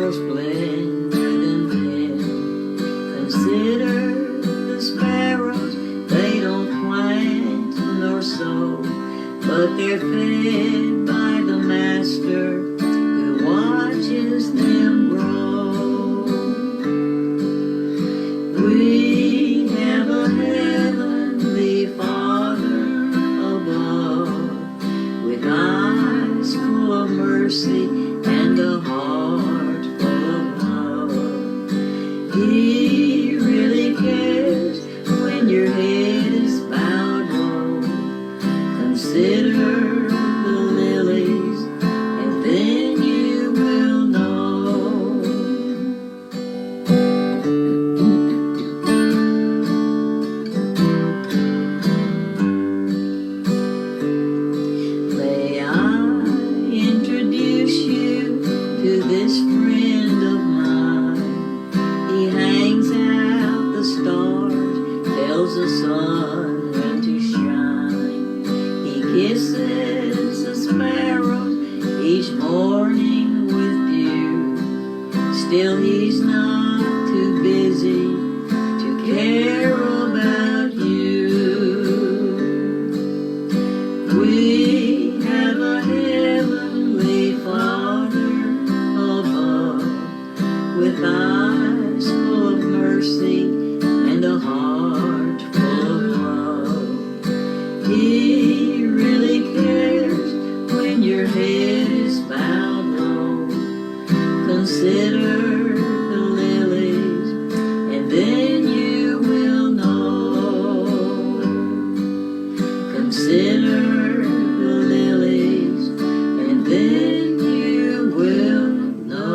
more splendid than men. Consider the sparrows, they don't plant nor sow, but they're fed by the Master who watches them grow. We have a heavenly Father above, with eyes full of mercy and a heart full of love. He really cares when your head is bowed low. Consider the lilies, and then you will know. May I introduce you to this friend of mine? He hangs out the stars, tells the sun when to shine. He kisses the sparrows each morning with dew. Still he's not too busy to care about you. We have a heavenly Father above, with eyes full of mercy and a heart full of love. He really cares when your head is bowed low. Consider the lilies, and then you will know. Consider the lilies, and then you will know.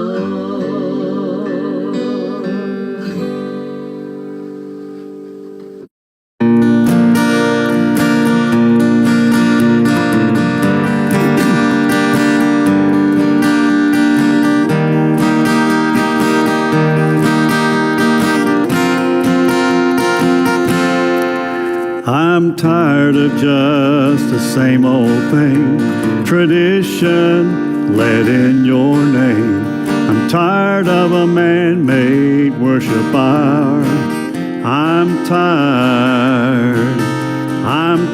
I'm tired of just the same old thing, tradition led in your name. I'm tired of a man-made worship hour. I'm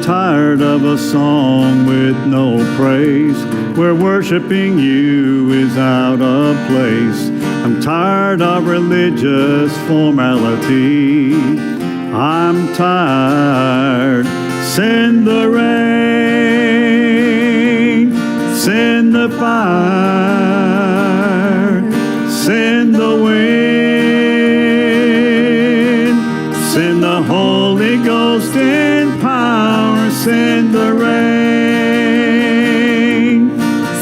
tired of a song with no praise, where worshiping you is out of place. I'm tired of religious formality. I'm tired. Send the rain, send the fire, send the wind, send the Holy Ghost in power, send the rain,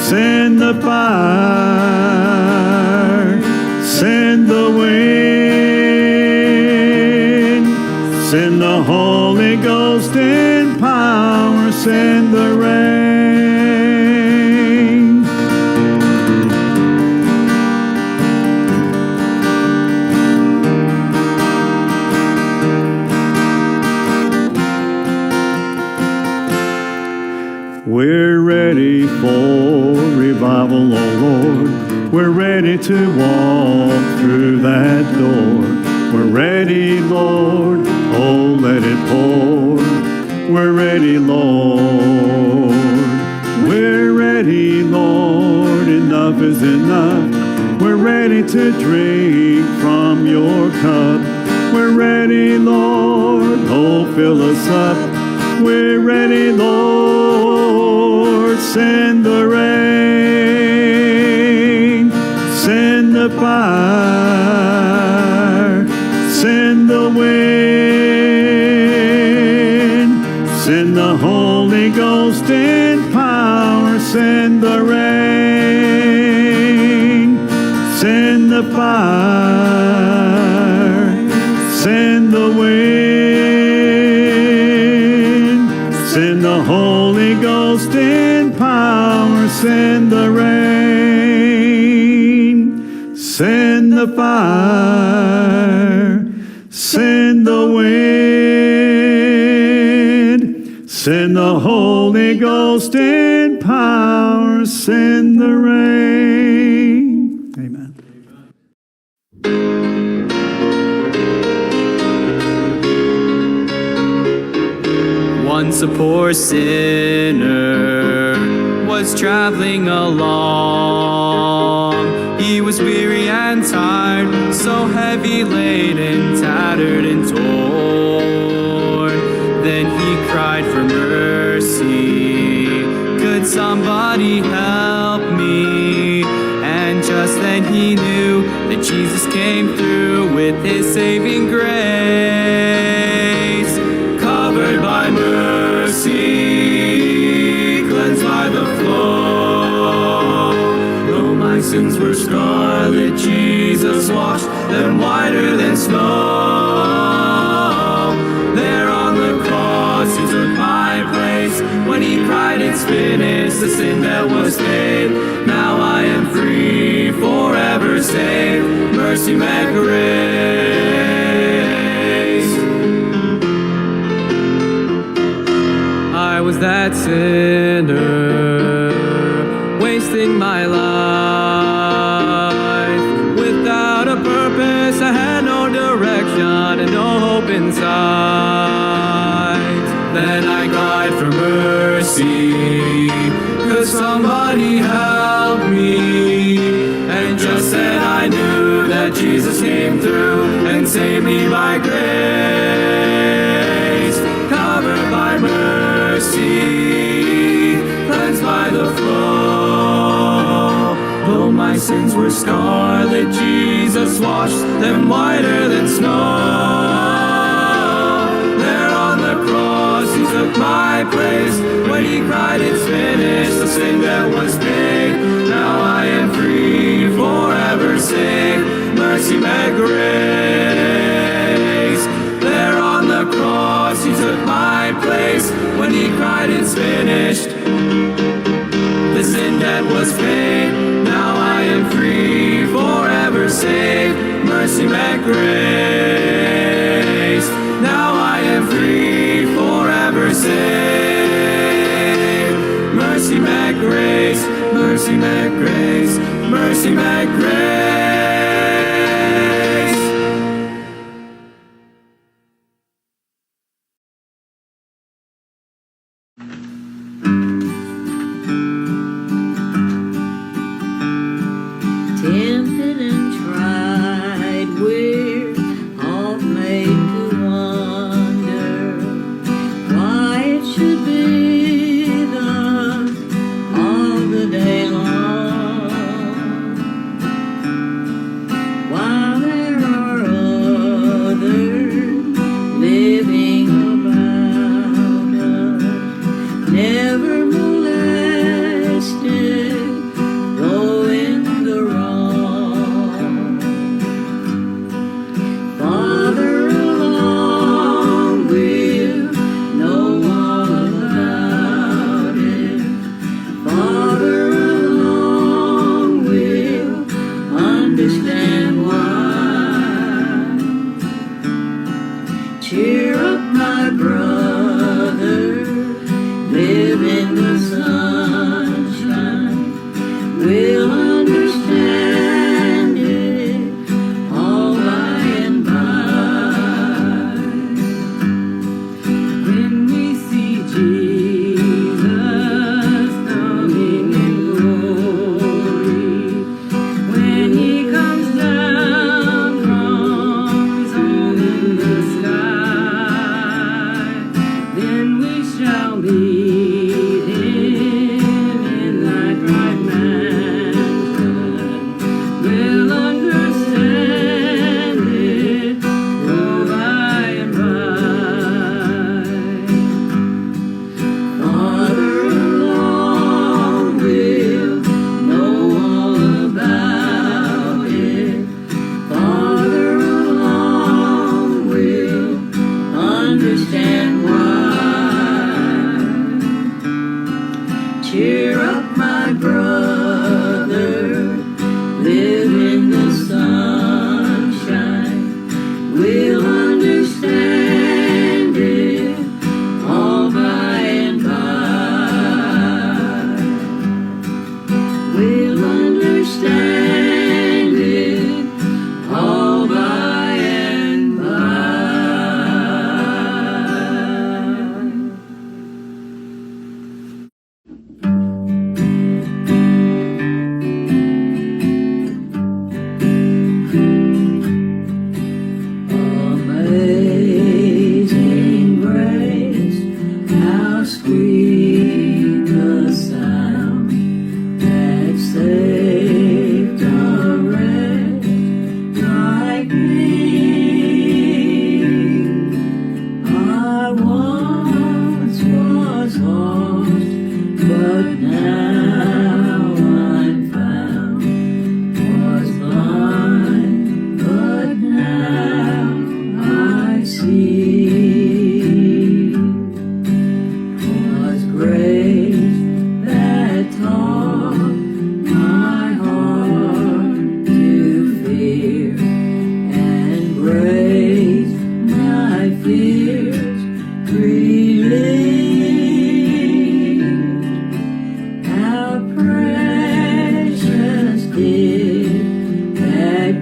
send the fire, send the wind, send the Holy Ghost in power, send the rain. We're ready for revival, oh Lord. We're ready to walk through that door. We're ready, Lord, oh let it pour. We're ready, Lord. We're ready, Lord, enough is enough. We're ready to drink from your cup. We're ready, Lord, oh fill us up. We're ready, Lord, send the rain, send the fire, send the wind, send the Holy Ghost in power, send the rain, send the fire, send the wind, send the Holy Ghost in power, send the rain, send the fire, send the wind, send the Holy Ghost in power, send the rain. Amen. Once a poor sinner was traveling along. He was weary and tired, so heavy laden, tattered and torn. Then he cried for mercy. Could somebody help me? And just then he knew that Jesus came through with his saving grace. Covered by mercy, cleansed by the flow. Though my sins were scarlet, Jesus washed them whiter than snow. There on the cross he took my place. When he cried, it's finished, the sin that was paid. Now I am free, forever saved. Mercy met grace. I was that sinner, wasting my life. Without a purpose, I had no direction and no hope in sight. Then I cried for mercy. Could somebody help me? And just then I knew that Jesus came through and saved me by grace. Covered by mercy, cleansed by the flow. Though my sins were scarlet, Jesus washed them whiter than snow. There on the cross he took my place. When he cried, it's finished, the sin that was paid. Now I am free, forever saved. Mercy met grace. There on the cross he took my place. When he cried, it's finished, the sin that was paid. Now I am free, forever saved. Mercy met grace. Now I am free, forever saved. Mercy met grace. Mercy met grace. Mercy met grace. Tempted and tried, we're all made to wonder why it should be thus all the day long. While there are others living about us, never molested, though in the wrong.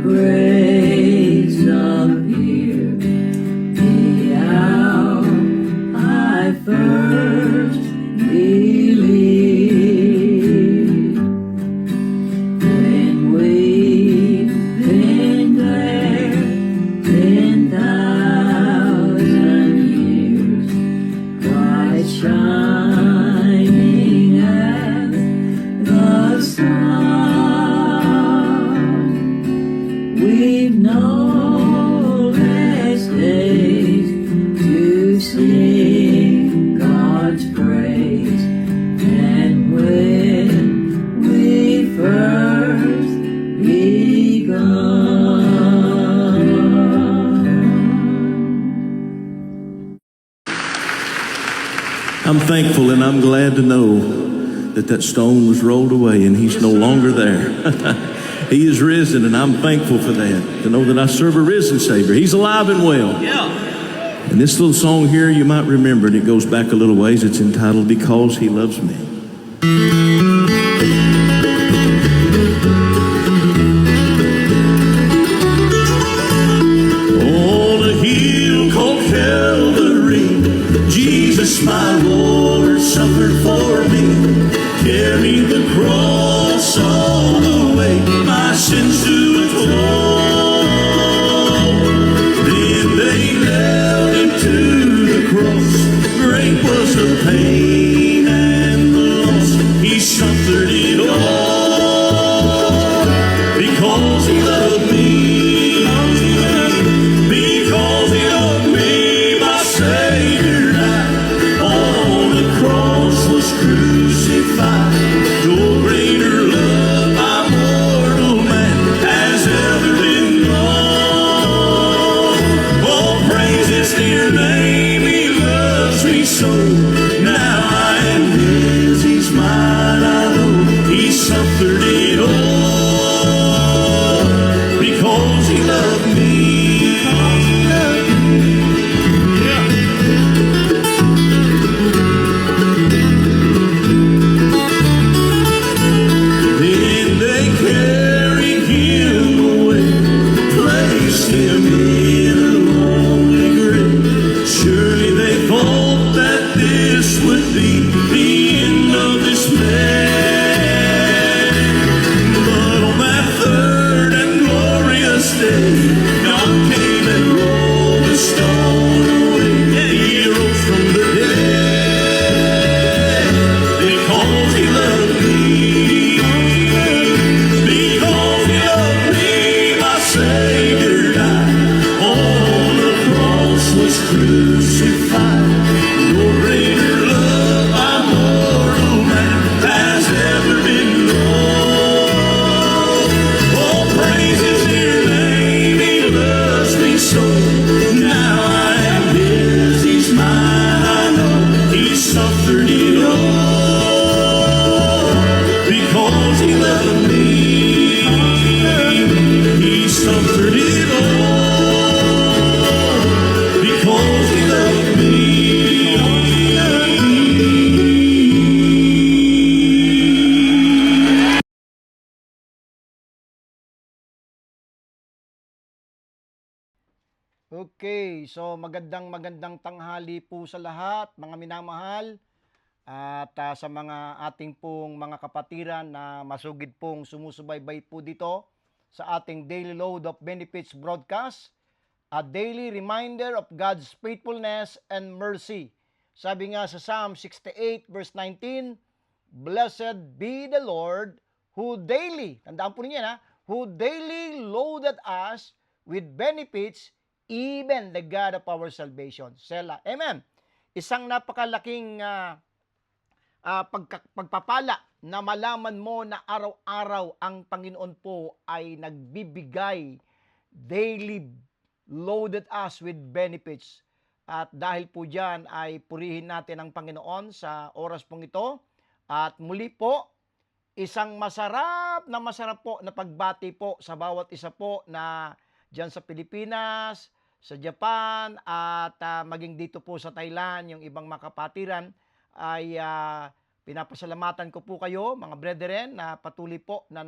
grace appeared the hour I first believed. When we've been there 10,000 years, bright shining as the sun, we've no less days to sing God's praise than when we first begun. I'm thankful and I'm glad to know that that stone was rolled away and he's no longer there. He is risen, and I'm thankful for that, to know that I serve a risen Savior. He's alive and well. Yeah. And this little song here, you might remember it. It goes back a little ways. It's entitled, Because He Loves Me. On a hill called Calvary, Jesus my Lord suffered for me, carried the cross all the way, my sins to atone. Then they nailed him to the cross, great was the pain and the loss, he suffered it all, because he loved me. Because he loved me, my Savior died on the cross, was crucified. No greater love my mortal man has ever been known. Oh, praise his dear name, he loves me so. Now I am his, he's mine, I know. He suffered it all because he loved me. Then they carried him away, placed him in a lonely grave. Surely they thought that this would be the end of this man. But on that third and glorious day, God came and rolled the stone away. He rose from the dead because he loved me. Because he loved me, my Savior died on the cross, was crucified. No greater love my mortal man has ever been known. Oh, praise his dear name, he loves me so. Now I am his, he's mine, I know. He suffered it all because he loved me. He suffered it all because he loved me. Okay, so magandang tanghali po sa lahat, mga minamahal, at sa mga ating pong mga kapatiran na masugid pong sumusubaybay po dito sa ating Daily Load of Benefits broadcast, a daily reminder of God's faithfulness and mercy. Sabi nga sa Psalm 68 verse 19, Blessed be the Lord who daily, tandaan po ninyo na, who daily loaded us with benefits, even the God of our salvation. Selah. Amen. Isang napakalaking pagpapala na malaman mo na araw-araw ang Panginoon po ay nagbibigay, daily loaded us with benefits. At dahil po dyan ay purihin natin ang Panginoon sa oras pong ito. At muli po, isang masarap po na pagbati po sa bawat isa po na dyan sa Pilipinas, sa Japan, at maging dito po sa Thailand, yung ibang makapatiran ay Pinapasalamatan ko po kayo, mga brethren, na patuloy po na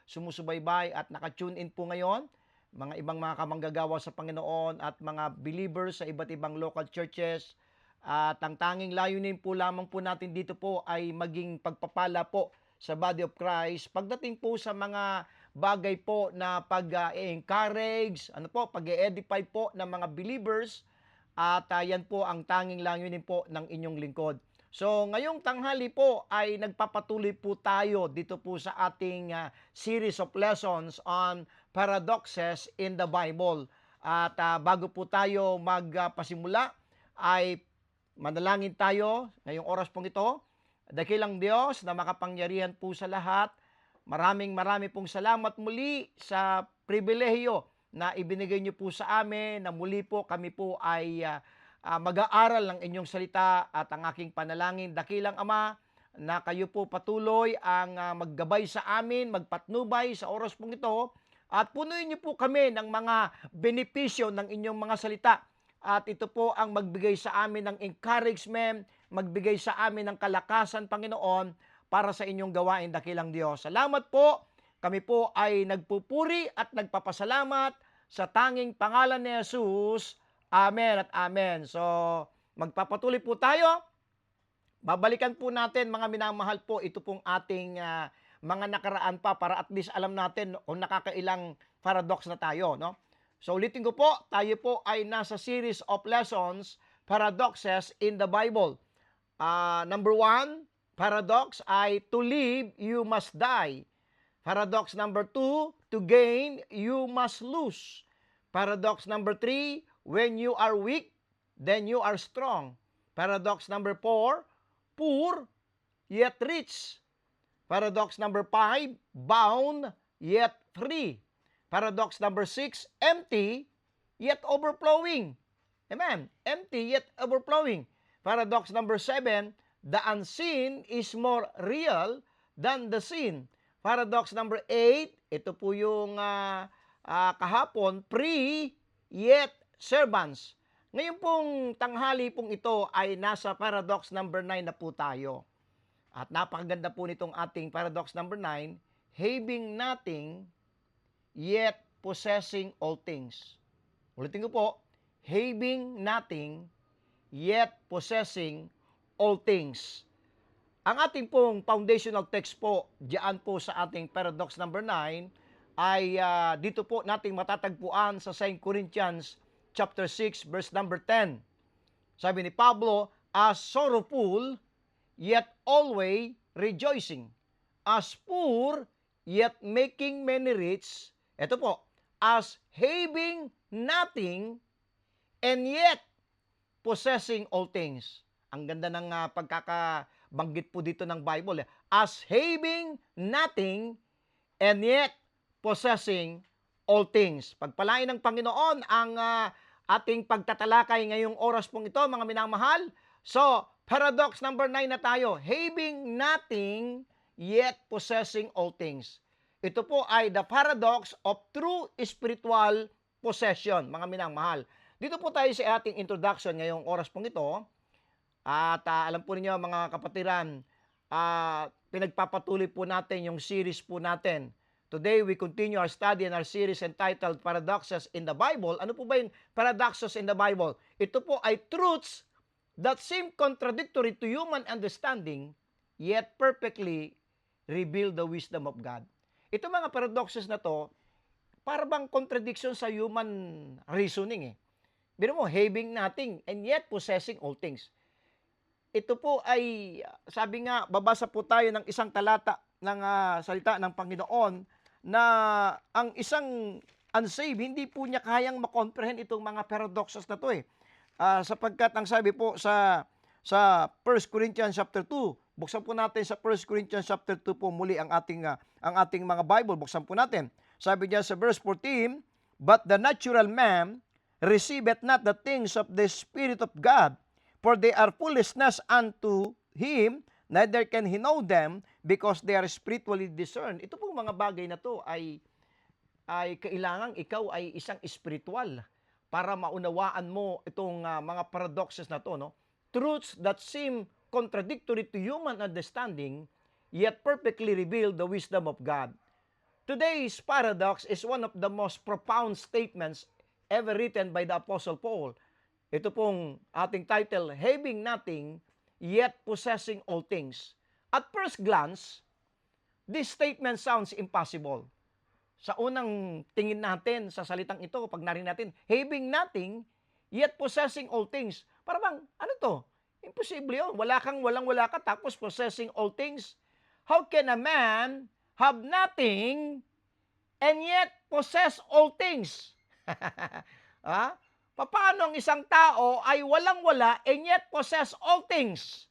sumusubaybay at naka-tune in po ngayon. Mga ibang mga kamanggagawa sa Panginoon at mga believers sa iba't ibang local churches. At ang tanging layunin po lamang po natin dito po ay maging pagpapala po sa body of Christ. Pagdating po sa mga bagay po na pag-encourage, pag-edify po ng mga believers. At yan po ang tanging layunin po ng inyong lingkod. So, ngayong tanghali po ay nagpapatuloy po tayo dito po sa ating series of lessons on paradoxes in the Bible. At bago po tayo magpasimula, ay manalangin tayo ngayong oras pong ito. Dakilang Diyos na makapangyarihan po sa lahat, maraming pong salamat muli sa pribilehiyo na ibinigay niyo po sa amin, na muli po kami po ay mag-aaral ng inyong salita. At ang aking panalangin, dakilang Ama, na kayo po patuloy ang maggabay sa amin, magpatnubay sa oras pong ito, at punuin niyo po kami ng mga benepisyo ng inyong mga salita. At ito po ang magbigay sa amin ng encouragement, magbigay sa amin ng kalakasan, Panginoon, para sa inyong gawain, dakilang Diyos. Salamat po. Kami po ay nagpupuri at nagpapasalamat sa tanging pangalan ni Jesus. Amen at amen. So, magpapatuloy po tayo. Babalikan po natin, mga minamahal po, ito pong ating mga nakaraan pa para at least alam natin kung nakakailang paradox na tayo, no? So, ulitin ko po, tayo po ay nasa series of lessons, paradoxes in the Bible. Number 1, paradox ay to live, you must die. Paradox number 2, to gain, you must lose. Paradox number 3, when you are weak, then you are strong. Paradox number 4, poor, yet rich. Paradox number 5, bound, yet free. Paradox number 6, empty, yet overflowing. Amen. Empty, yet overflowing. Paradox number 7, the unseen is more real than the seen. Paradox number 8, ito po yung kahapon, free, yet servants. Ngayon pong tanghali pong ito ay nasa paradox number 9 na po tayo. At napakaganda po nitong ating paradox number 9, having nothing, yet possessing all things. Ulitin ko po, having nothing, yet possessing all things. Ang ating pong foundational text po, diyan po sa ating paradox number 9, ay dito po nating matatagpuan sa 2 Corinthians chapter 6, verse number 10. Sabi ni Pablo, as sorrowful, yet always rejoicing. As poor, yet making many rich. Ito po, as having nothing, and yet possessing all things. Ang ganda ng pagkakabanggit po dito ng Bible. As having nothing, and yet possessing all things. Pagpalain ng Panginoon ang ating pagtatalakay ngayong oras pong ito, mga minamahal. So, paradox number 9 na tayo. Having nothing, yet possessing all things. Ito po ay the paradox of true spiritual possession, mga minamahal. Dito po tayo sa ating introduction ngayong oras pong ito. At alam po niyo, mga kapatiran, pinagpapatuloy po natin yung series po natin. Today, we continue our study in our series entitled Paradoxes in the Bible. Ano po ba yung paradoxes in the Bible? Ito po ay truths that seem contradictory to human understanding, yet perfectly reveal the wisdom of God. Ito mga paradoxes na to, para bang contradiction sa human reasoning eh. Biro mo, having nothing and yet possessing all things. Ito po ay, sabi nga, babasa po tayo ng isang talata ng salita ng Panginoon na ang isang unsaved, hindi po niya kayang makomprehend itong mga paradoxes na to eh. Sapagkat ang sabi po sa 1 Corinthians chapter 2, buksan po natin sa 1 Corinthians chapter 2 po muli ang ating mga Bible, buksan po natin. Sabi niya sa verse 14, but the natural man receiveth not the things of the Spirit of God, for they are foolishness unto him, neither can he know them, because they are spiritually discerned. Ito pong mga bagay na to ay kailangan ikaw ay isang spiritual para maunawaan mo itong mga paradoxes na to, no? Truths that seem contradictory to human understanding, yet perfectly reveal the wisdom of God. Today's paradox is one of the most profound statements ever written by the Apostle Paul. Ito pong ating title, Having Nothing, Yet Possessing All Things. At first glance, this statement sounds impossible. Sa unang tingin natin sa salitang ito, pag narinig natin, having nothing, yet possessing all things. Para bang, ano to? Imposible yun. Walang-wala ka, tapos possessing all things. How can a man have nothing and yet possess all things? Paano ang isang tao ay walang-wala and yet possess all things?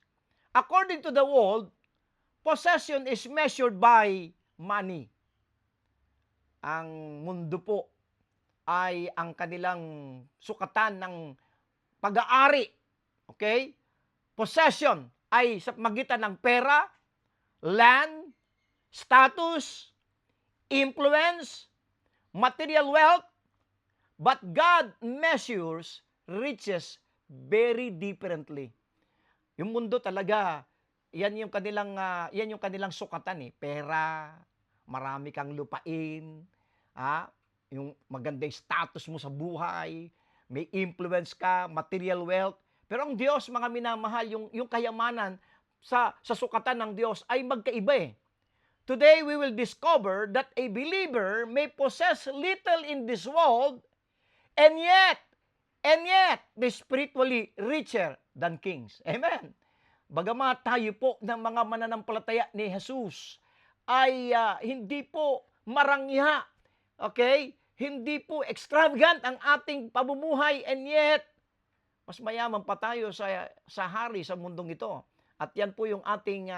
According to the world, possession is measured by money. Ang mundo po ay ang kanilang sukatan ng pag-aari. Okay? Possession ay sa magitan ng pera, land, status, influence, material wealth, but God measures riches very differently. Yung mundo talaga, yan yung kanilang sukatan eh. Pera, marami kang lupain, yung magandang status mo sa buhay, may influence ka, material wealth. Pero ang Diyos, mga minamahal, yung kayamanan sa sukatan ng Diyos ay magkaiba eh. Today, we will discover that a believer may possess little in this world and yet, be spiritually richer than kings. Amen. Bagamat tayo po ng mga mananampalataya ni Jesus ay hindi po marangya, okay? Hindi po extravagant ang ating pamumuhay and yet, mas mayaman pa tayo sa hari sa mundong ito. At yan po yung ating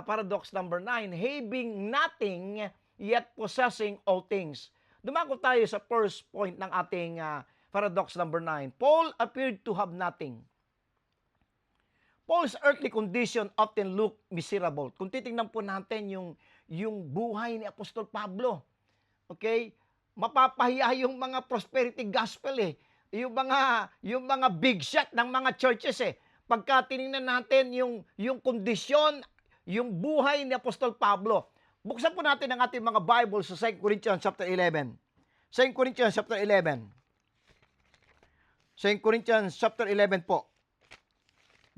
paradox number 9, having nothing yet possessing all things. Dumako tayo sa first point ng ating paradox number 9. Paul appeared to have nothing. Paul's earthly condition often look miserable. Kung titingnan po natin yung buhay ni Apostol Pablo, okay? Mapapahiya yung mga prosperity gospel eh. Yung mga big shot ng mga churches eh. Pagka tiningnan natin yung kondisyon, yung buhay ni Apostol Pablo. Buksan po natin ang ating mga Bible sa 2 Corinthians chapter 11. 2 Corinthians chapter 11. 2 Corinthians chapter 11 po.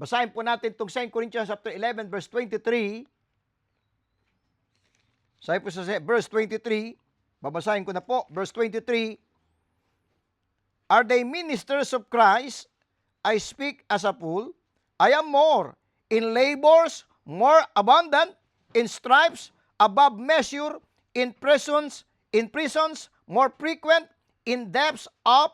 Basahin po natin itong 2 Corinthians chapter 11 verse 23. Sabi po sa verse 23, babasahin ko na po, verse 23, are they ministers of Christ? I speak as a fool. I am more in labors, more abundant, in stripes, above measure, in prisons, more frequent, in depths of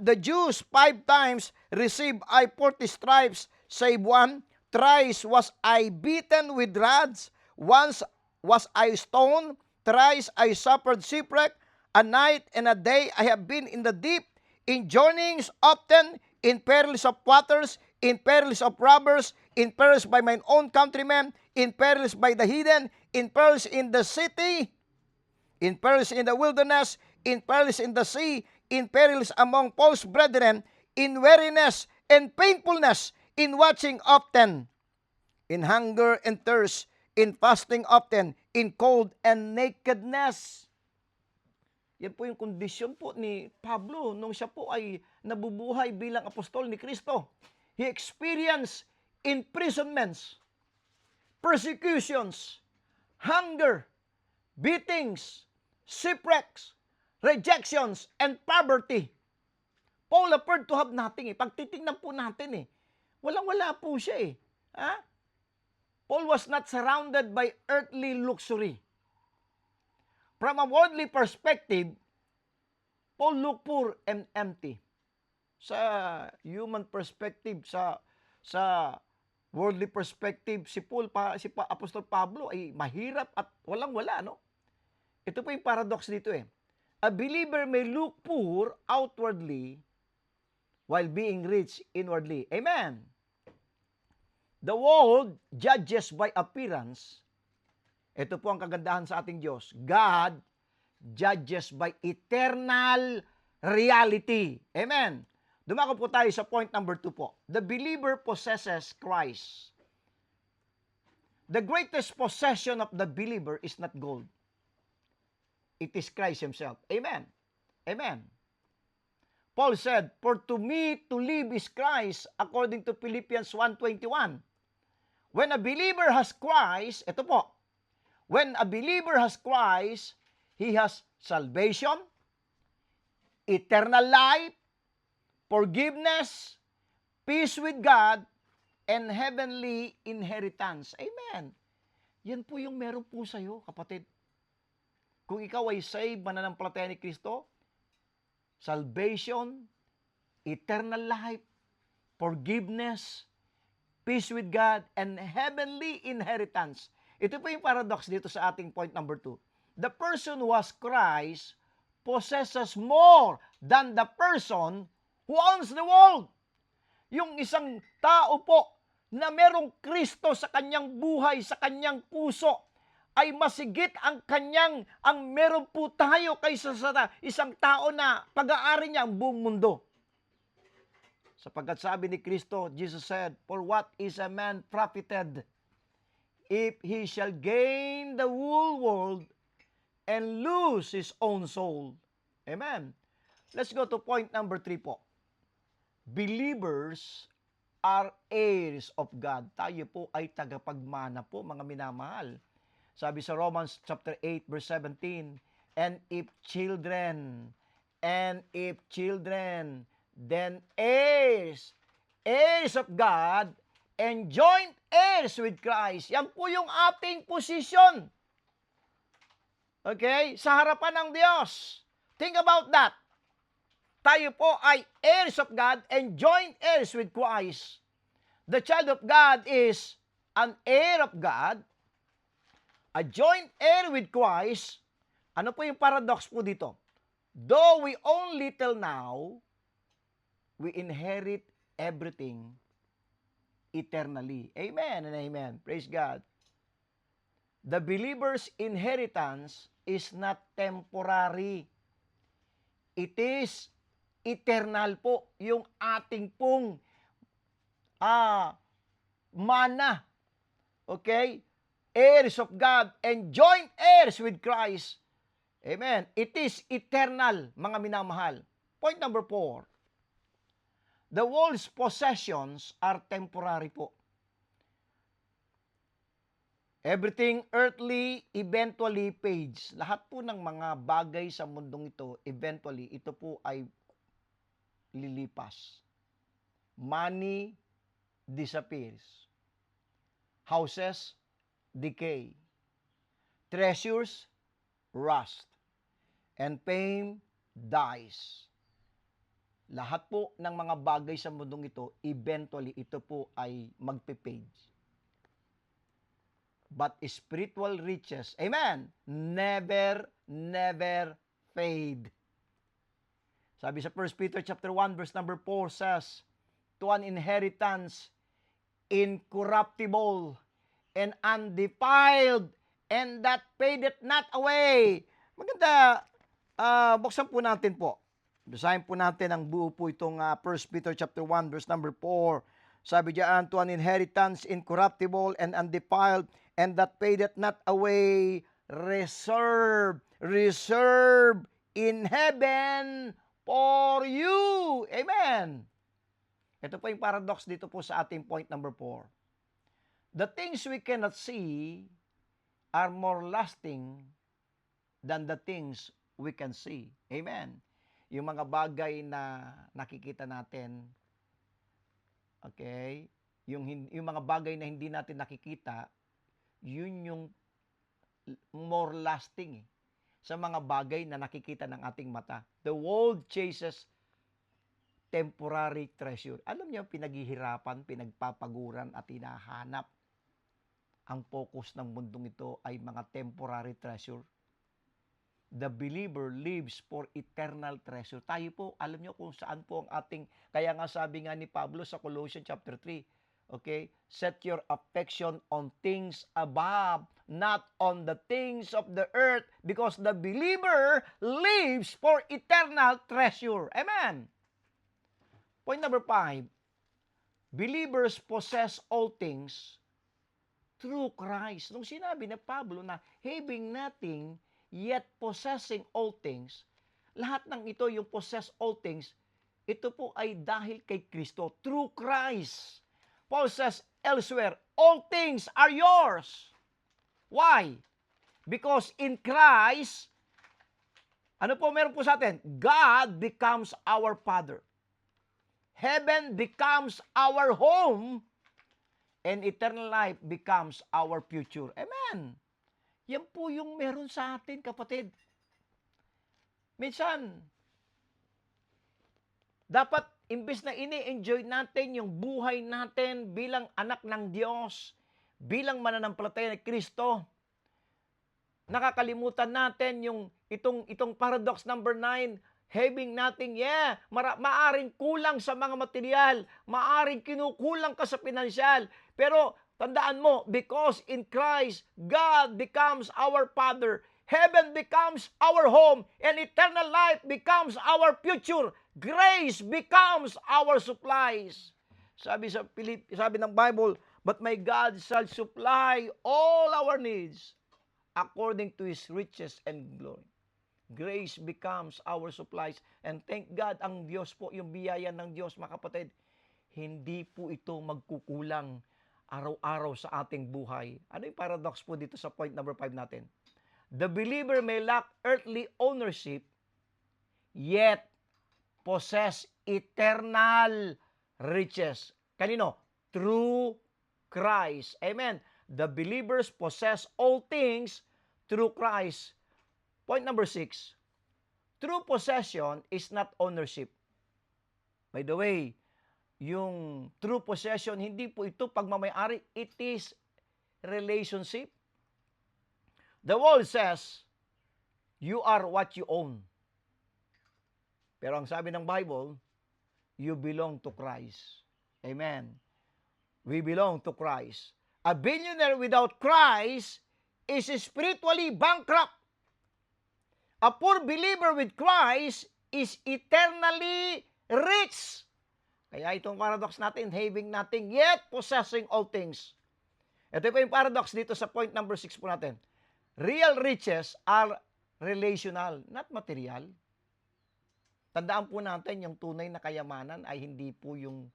the Jews 5 times received I 40 stripes, save one. Thrice was I beaten with rods, once was I stoned, thrice I suffered shipwreck, a night and a day I have been in the deep, in journeyings often, in perils of waters, in perils of robbers, in perils by mine own countrymen, in perils by the heathen, in perils in the city, in perils in the wilderness, in perils in the sea, in perils among false brethren, in weariness and painfulness, in watching often, in hunger and thirst, in fasting often, in cold and nakedness. Yan po yung kondisyon po ni Pablo nung siya po ay nabubuhay bilang apostol ni Kristo. He experienced imprisonments, persecutions, hunger, beatings, shipwrecks, rejections, and poverty. Paul appeared to have nothing eh. Pag titingnan po natin eh, walang-wala po siya eh. Paul was not surrounded by earthly luxury. From a worldly perspective, Paul looked poor and empty. Sa human perspective, sa worldly perspective, si Apostol Pablo ay mahirap at walang-wala, no? Ito po yung paradox dito eh. A believer may look poor outwardly while being rich inwardly. Amen. The world judges by appearance. Ito po ang kagandahan sa ating Diyos. God judges by eternal reality. Amen. Dumako po tayo sa point number 2 po. The believer possesses Christ. The greatest possession of the believer is not gold. It is Christ Himself. Amen. Amen. Paul said, "For to me to live is Christ," according to Philippians 1:21. When a believer has Christ, ito po, when a believer has Christ, he has salvation, eternal life, forgiveness, peace with God, and heavenly inheritance. Amen. Yan po yung meron po sa iyo, kapatid. Kung ikaw ay saved, mananampalataya ni Kristo, salvation, eternal life, forgiveness, peace with God, and heavenly inheritance. Ito po yung paradox dito sa ating point number 2. The person who has Christ possesses more than the person who owns the world. Yung isang tao po na merong Kristo sa kanyang buhay, sa kanyang puso, ay masigit ang meron po tayo kaysa sa isang tao na pag-aari niya ang buong mundo. Sapagkat sabi ni Kristo, Jesus said, "For what is a man profited if he shall gain the whole world and lose his own soul?" Amen. Let's go to point number 3 po. Believers are heirs of God. Tayo po ay tagapagmana po, mga minamahal. Sabi sa Romans chapter 8 verse 17, and if children, then heirs of God, and joint heirs with Christ. Yan po yung ating posisyon. Okay? Sa harapan ng Diyos. Think about that. Tayo po ay heirs of God and joint heirs with Christ. The child of God is an heir of God, a joint heir with Christ. Ano po yung paradox po dito? Though we own little now, we inherit everything eternally. Amen and amen. Praise God. The believer's inheritance is not temporary. It is eternal po. Yung ating pong mana. Okay? Heirs of God and joint heirs with Christ. Amen. It is eternal, mga minamahal. Point number 4. The world's possessions are temporary po. Everything earthly eventually fades. Lahat po ng mga bagay sa mundong ito, eventually, ito po ay lilipas. Money disappears. Houses decay. Treasures rust. And fame dies. Lahat po ng mga bagay sa mundong ito, eventually, ito po ay magpe-fade. But spiritual riches, amen, never fade. Sabi sa 1 Peter chapter 1 verse number 4 says, "To an inheritance incorruptible and undefiled, and that fadeth not away." Maganda, buksan po natin po. Basahin po natin ang buo po itong 1 Peter chapter 1 verse number 4. Sabi diyan, "To an inheritance incorruptible and undefiled, and that fadeth not away, reserved in heaven for you." Amen. Ito po yung paradox dito po sa ating point number 4. The things we cannot see are more lasting than the things we can see. Amen. Yung mga bagay na nakikita natin, okay, yung mga bagay na hindi natin nakikita, yun yung more lasting sa mga bagay na nakikita ng ating mata. The world chases temporary treasure. Alam niyo, pinaghihirapan, pinagpapaguran at hinahanap. Ang focus ng mundong ito ay mga temporary treasure. The believer lives for eternal treasure. Tayo po, alam niyo kung saan po ang ating, kaya nga sabi nga ni Pablo sa Colossians chapter 3, okay, "Set your affection on things above, not on the things of the earth, because the believer lives for eternal treasure." Amen. Point number 5, believers possess all things through Christ. Nung sinabi na Pablo na having nothing, yet possessing all things, lahat ng ito, yung possess all things, ito po ay dahil kay Kristo, through Christ. Paul says elsewhere, all things are yours. Why? Because in Christ, ano po meron po sa atin? God becomes our Father. Heaven becomes our home, and eternal life becomes our future. Amen. Yan po yung meron sa atin, kapatid. Minsan, dapat imbes na ini-enjoy natin yung buhay natin bilang anak ng Diyos, bilang mananampalataya ni Kristo, nakakalimutan natin yung itong paradox number 9, having nothing, maaring kulang sa mga material, maaring kinukulang ka sa pinansyal, pero tandaan mo, because in Christ, God becomes our Father, heaven becomes our home, and eternal life becomes our future. Grace becomes our supplies. Sabi ng Bible, but my God shall supply all our needs according to His riches and glory. Grace becomes our supplies. And thank God, ang Diyos po, yung biyaya ng Diyos, mga kapatid, hindi po ito magkukulang araw-araw sa ating buhay. Ano yung paradox po dito sa point number 5 natin? The believer may lack earthly ownership, yet possess eternal riches. Kanino? Through Christ. Amen. The believers possess all things through Christ. Point number 6. True possession is not ownership. By the way, yung true possession, hindi po ito pagmamayari. It is relationship. The world says, you are what you own. Pero ang sabi ng Bible, you belong to Christ. Amen. We belong to Christ. A billionaire without Christ is spiritually bankrupt. A poor believer with Christ is eternally rich. Kaya itong paradox natin, having nothing, yet possessing all things. Ito po yung paradox dito sa point number 6 po natin. Real riches are relational, not material. Tandaan po natin, yung tunay na kayamanan ay hindi po yung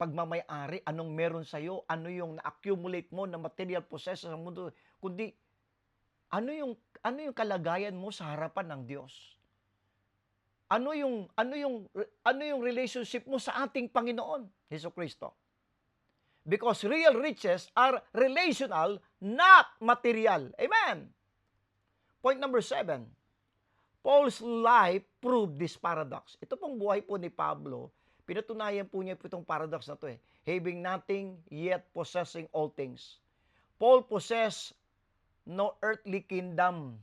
pagmamayari, anong meron sa'yo, ano yung na-accumulate mo na material possession sa mundo, kundi ano yung kalagayan mo sa harapan ng Diyos? Ano yung relationship mo sa ating Panginoon, Jesucristo? Because real riches are relational, not material. Amen. Point number 7. Paul's life proved this paradox. Ito pong buhay po ni Pablo, pinatunayan po niya po itong paradox na to eh. Having nothing, yet possessing all things. Paul possessed no earthly kingdom.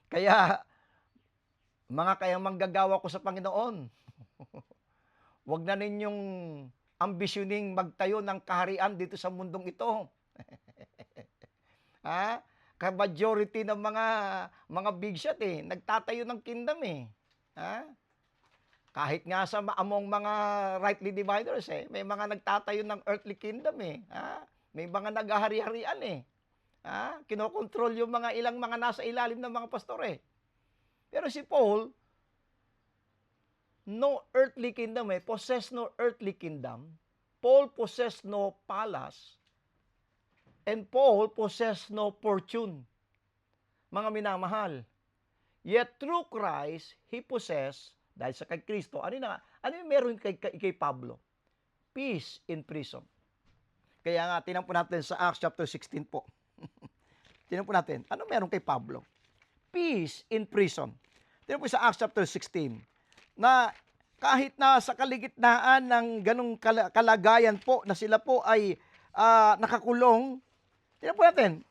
Kaya, mga kayang manggagawa ko sa Panginoon, huwag na ninyong ambisyoning magtayo ng kaharian dito sa mundong ito. Ha? Ka-majority ng mga big shot nagtatayo ng kingdom Ha? Kahit nga sa among mga rightly dividers may mga nagtatayo ng earthly kingdom Ha? May mga naghahari-harian kinokontrol yung mga ilang mga nasa ilalim ng mga pastor Pero si Paul, no earthly kingdom possess no earthly kingdom. Paul possess no palace. And Paul possess no fortune. Mga minamahal. Yet through Christ, he possess, dahil sa kay Kristo, ano yung meron kay Pablo? Peace in prison. Kaya nga, tinan po natin sa Acts chapter 16 po. Tinan po natin, ano meron kay Pablo? Peace in prison. Tinan po sa Acts chapter 16, na kahit na sa kaligitnaan ng ganong kalagayan po, na sila po ay nakakulong, tinan po natin,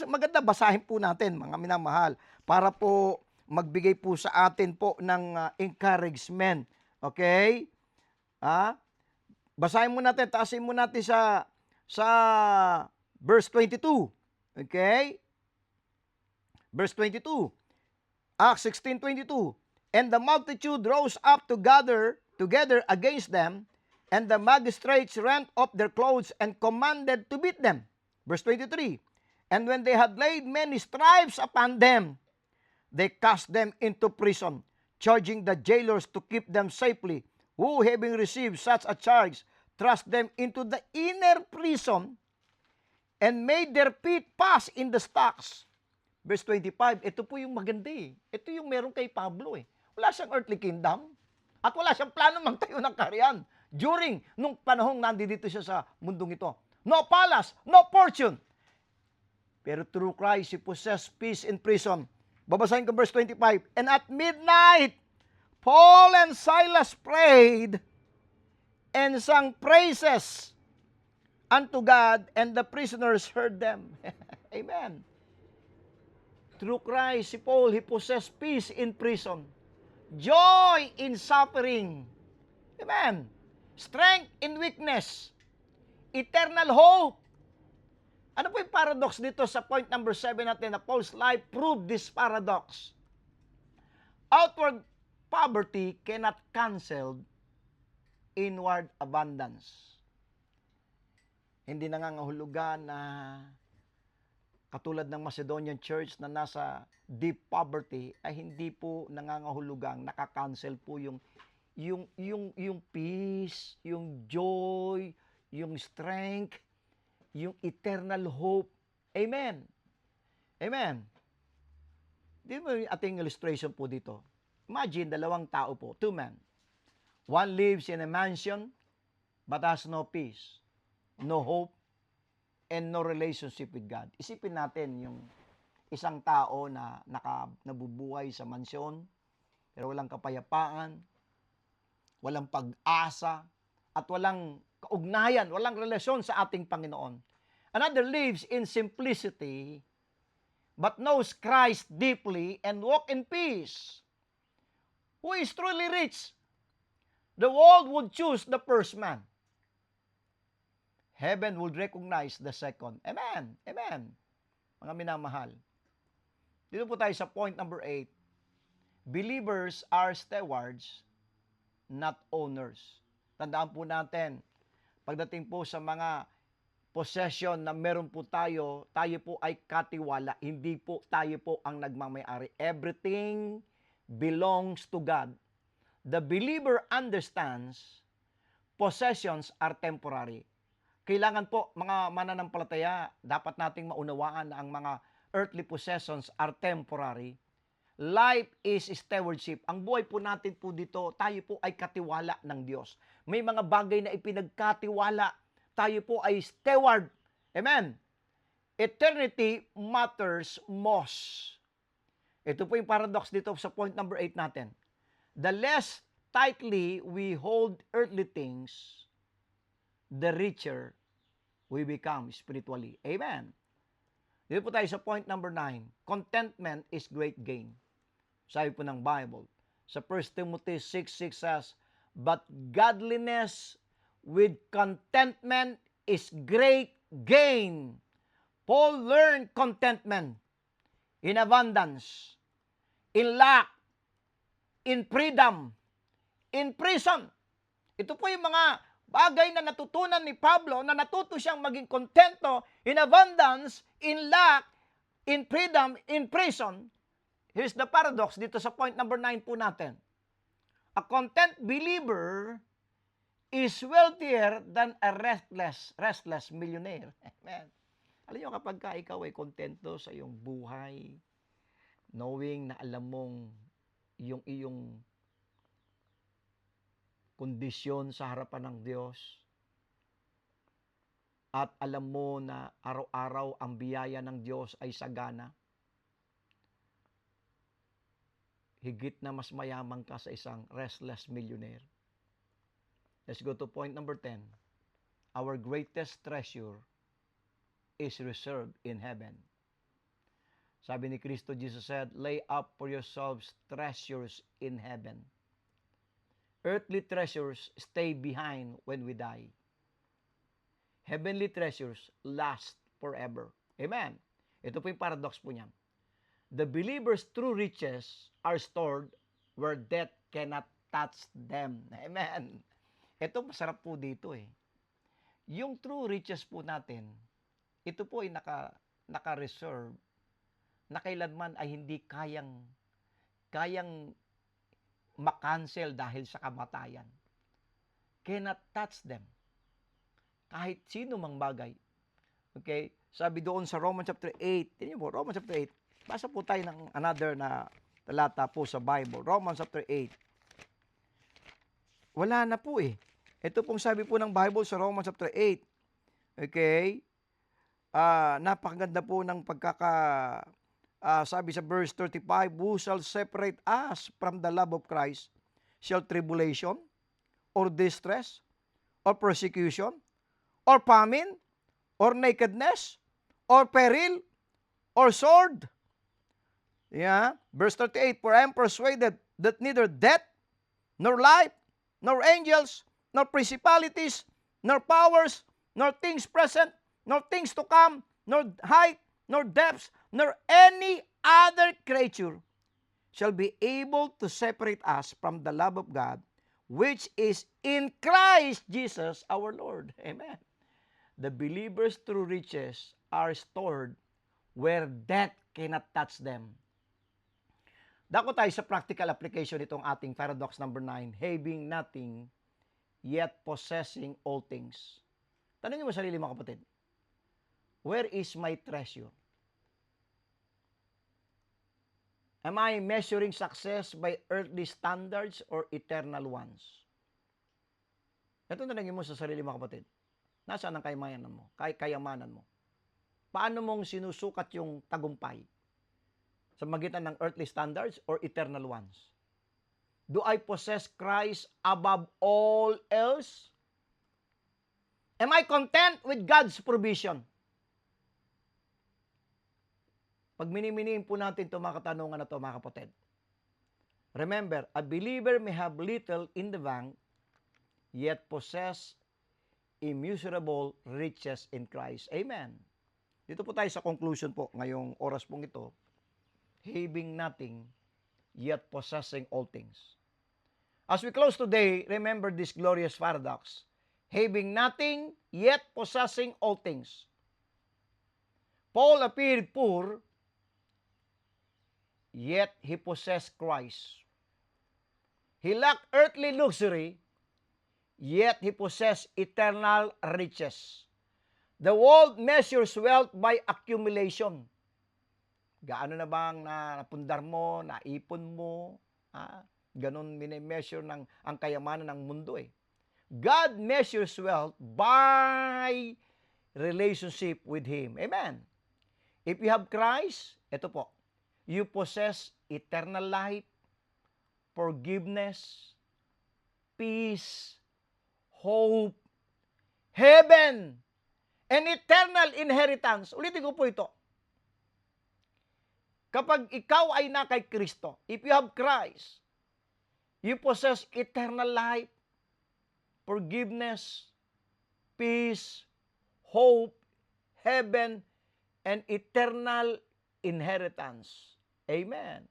maganda basahin po natin, mga minamahal, para po magbigay po sa atin po ng encouragement. Okay? Basahin mo natin, taasin mo natin sa verse 22. Okay? Verse 22. Acts 16:22. And the multitude rose up together against them, And the magistrates rent off their clothes and commanded to beat them. Verse 23. And when they had laid many stripes upon them, they cast them into prison, charging the jailers to keep them safely, who, having received such a charge, thrust them into the inner prison and made their feet pass in the stocks. Verse 25, ito po yung maganda eh. Ito yung meron kay Pablo eh. Wala siyang earthly kingdom at wala siyang plano magtayo ng kaharian during nung panahong nandito siya sa mundong ito. No palace, no fortune. Pero through Christ, he possessed peace in prison. Babasahin ko verse 25. And at midnight, Paul and Silas prayed and sang praises unto God, and the prisoners heard them. Amen. Through Christ, si Paul, he possessed peace in prison, joy in suffering. Amen. Strength in weakness, eternal hope. Ano po yung paradox dito sa point number 7 natin na Paul's life proved this paradox? Outward poverty cannot cancel inward abundance. Hindi nangangahulugan na katulad ng Macedonian Church na nasa deep poverty ay hindi po nangangahulugang nakakancel po yung peace, yung joy, yung strength, yung eternal hope. Amen. Amen. Di ba yung ating illustration po dito? Imagine, dalawang tao po, two men. One lives in a mansion but has no peace, no hope, and no relationship with God. Isipin natin yung isang tao na nabubuhay sa mansyon pero walang kapayapaan, walang pag-asa, at walang kaugnayan, walang relasyon sa ating Panginoon. Another lives in simplicity, but knows Christ deeply and walk in peace. Who is truly rich? The world would choose the first man. Heaven would recognize the second. Amen. Amen. Mga minamahal. Dito po tayo sa point number 8. Believers are stewards, not owners. Tandaan po natin, pagdating po sa mga possession na meron po tayo po ay katiwala. Hindi po tayo po ang nagmamayari. Everything belongs to God. The believer understands possessions are temporary. Kailangan po, mga mananampalataya, dapat nating maunawaan na ang mga earthly possessions are temporary. Life is stewardship. Ang buhay po natin po dito, tayo po ay katiwala ng Diyos. May mga bagay na ipinagkatiwala. Tayo po ay steward. Amen. Eternity matters most. Ito po yung paradox dito sa point number 8 natin. The less tightly we hold earthly things, the richer we become spiritually. Amen. Dito po tayo sa point number 9. Contentment is great gain. Sabi po ng Bible. Sa 1 Timothy 6:6 says, but godliness with contentment is great gain. Paul learned contentment in abundance, in lack, in freedom, in prison. Ito po yung mga bagay na natutunan ni Pablo na natuto siyang maging kontento in abundance, in lack, in freedom, in prison. Here's the paradox dito sa point number 9 po natin. A content believer is wealthier than a restless millionaire. Amen. Alam niyo, kapag ikaw ay kontento sa iyong buhay, knowing na alam mong yung iyong kondisyon sa harapan ng Diyos, at alam mo na araw-araw ang biyaya ng Diyos ay sagana, higit na mas mayaman ka sa isang restless millionaire. Let's go to point number 10. Our greatest treasure is reserved in heaven. Sabi ni Kristo, Jesus said, lay up for yourselves treasures in heaven. Earthly treasures stay behind when we die. Heavenly treasures last forever. Amen. Ito po yung paradox po niyan. The believer's true riches are stored where death cannot touch them. Amen. Ito masarap po dito eh. Yung true riches po natin, ito po ay naka-reserve na kailanman ay hindi kayang makancel dahil sa kamatayan. Cannot touch them. Kahit sino mang bagay. Okay? Sabi doon sa Romans chapter 8, tingnan po, Romans chapter 8, basa po tayo ng another na talata po sa Bible. Romans chapter 8. Wala na po eh. Ito pong sabi po ng Bible sa Romans chapter 8. Okay? Napakaganda po ng sabi sa verse 35, who shall separate us from the love of Christ? Shall tribulation, or distress, or persecution, or famine, or nakedness, or peril, or sword? Yeah. Verse 38, for I am persuaded that neither death, nor life, nor angels, nor principalities, nor powers, nor things present, nor things to come, nor height, nor depths, nor any other creature shall be able to separate us from the love of God, which is in Christ Jesus our Lord. Amen. The believer's true riches are stored where death cannot touch them. Dako tayo sa practical application itong ating paradox number 9, having nothing, yet possessing all things. Tanungin mo sarili mo, kapatid, where is my treasure? Am I measuring success by earthly standards or eternal ones? Ito tanungin mo sa sarili mo, kapatid. Nasaan ang kayamanan mo? Paano mong sinusukat yung tagumpay? Sa magitan ng earthly standards or eternal ones? Do I possess Christ above all else? Am I content with God's provision? Pag miniminiin po natin itong mga katanungan na ito, mga kapatid. Remember, a believer may have little in the bank, yet possess immeasurable riches in Christ. Amen. Dito po tayo sa conclusion po, ngayong oras pong ito. Having nothing, yet possessing all things. As we close today, remember this glorious paradox. Having nothing, yet possessing all things. Paul appeared poor, yet he possessed Christ. He lacked earthly luxury, yet he possessed eternal riches. The world measures wealth by accumulation. Gaano na bang napundar mo, naipon mo? Ganon mini-measure ang kayamanan ng mundo eh. God measures wealth by relationship with Him. Amen. If you have Christ, ito po, you possess eternal life, forgiveness, peace, hope, heaven, and eternal inheritance. Ulitin ko po ito. Kapag ikaw ay na kay Kristo, if you have Christ, you possess eternal life, forgiveness, peace, hope, heaven, and eternal inheritance. Amen.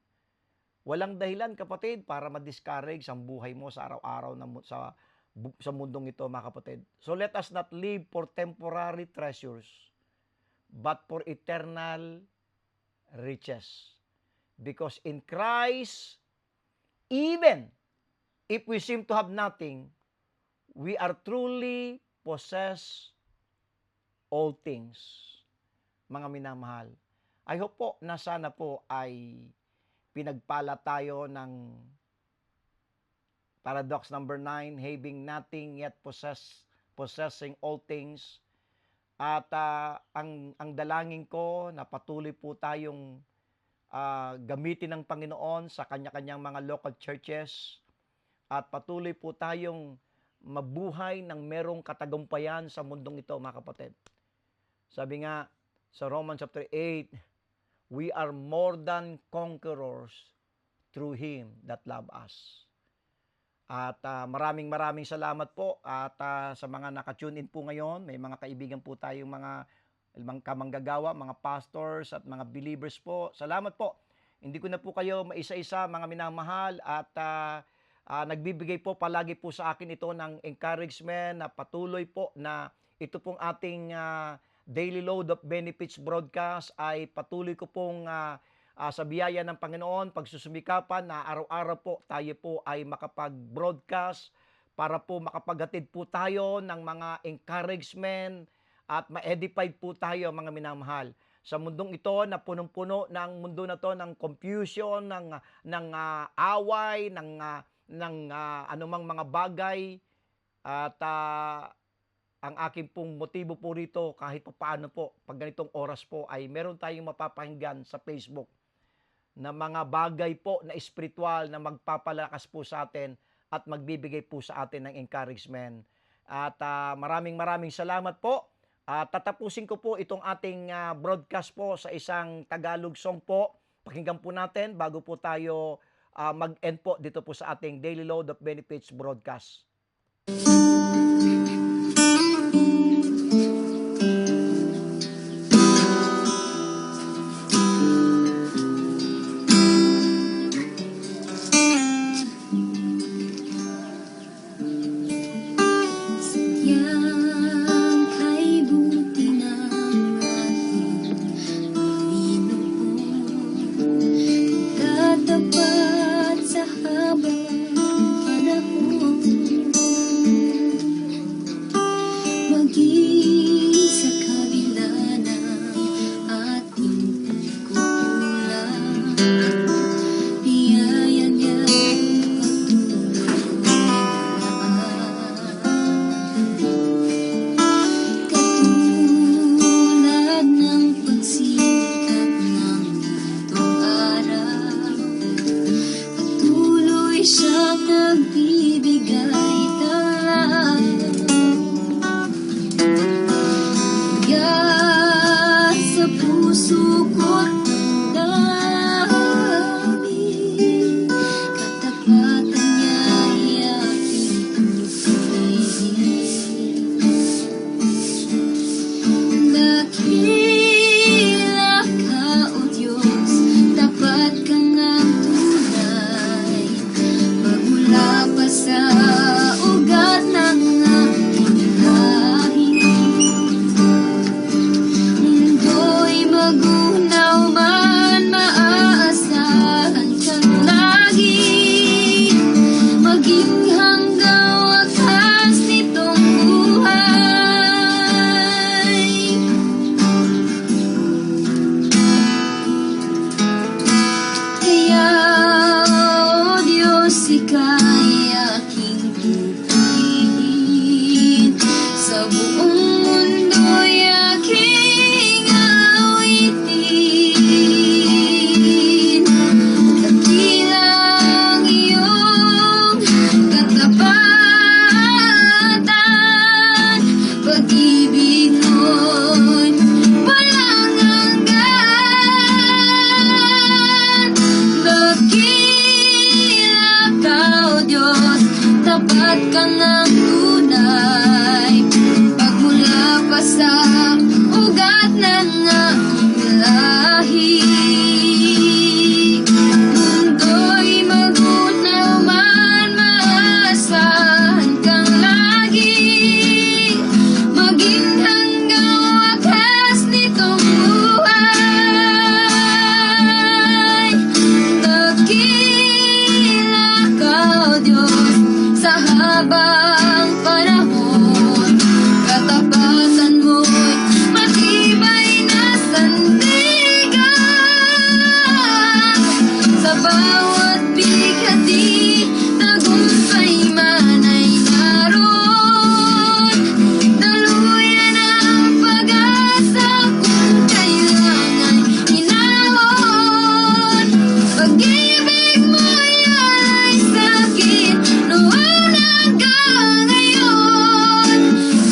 Walang dahilan, kapatid, para ma-discourage ang buhay mo sa araw-araw sa mundong ito, mga kapatid. So let us not live for temporary treasures, but for eternal riches. Because in Christ, even if we seem to have nothing, we are truly possess all things. Mga minamahal, I hope po na sana po ay pinagpala tayo ng paradox number 9, having nothing yet possessing all things. At ang dalangin ko na patuloy po tayong gamitin ng Panginoon sa kanya-kanyang mga local churches at patuloy po tayong mabuhay ng merong katagumpayan sa mundong ito, mga kapatid. Sabi nga sa Romans chapter 8, we are more than conquerors through Him that love us. At maraming salamat po at sa mga naka-tune in po ngayon. May mga kaibigan po tayong mga kamanggagawa, mga pastors at mga believers po. Salamat po. Hindi ko na po kayo maisa-isa, mga minamahal, at nagbibigay po palagi po sa akin ito ng encouragement na patuloy po na ito pong ating Daily Load of Benefits broadcast ay patuloy ko pong sa biyaya ng Panginoon, pagsusumikapan na araw-araw po tayo po ay makapag-broadcast para po makapaghatid po tayo ng mga encouragement at ma-edify po tayo mga minamahal. Sa mundong ito na punong-puno ng mundo na to ng confusion, ng away, ng anumang mga bagay at ang aking pong motibo po rito kahit paano po pag ganitong oras po ay meron tayong mapapakinggan sa Facebook na mga bagay po na espiritual na magpapalakas po sa atin at magbibigay po sa atin ng encouragement. At maraming salamat po. Tatapusin ko po itong ating broadcast po sa isang Tagalog song po. Pakinggan po natin bago po tayo mag-end po dito po sa ating Daily Load of Benefits broadcast. Tatapat sa habang panahon,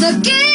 Again.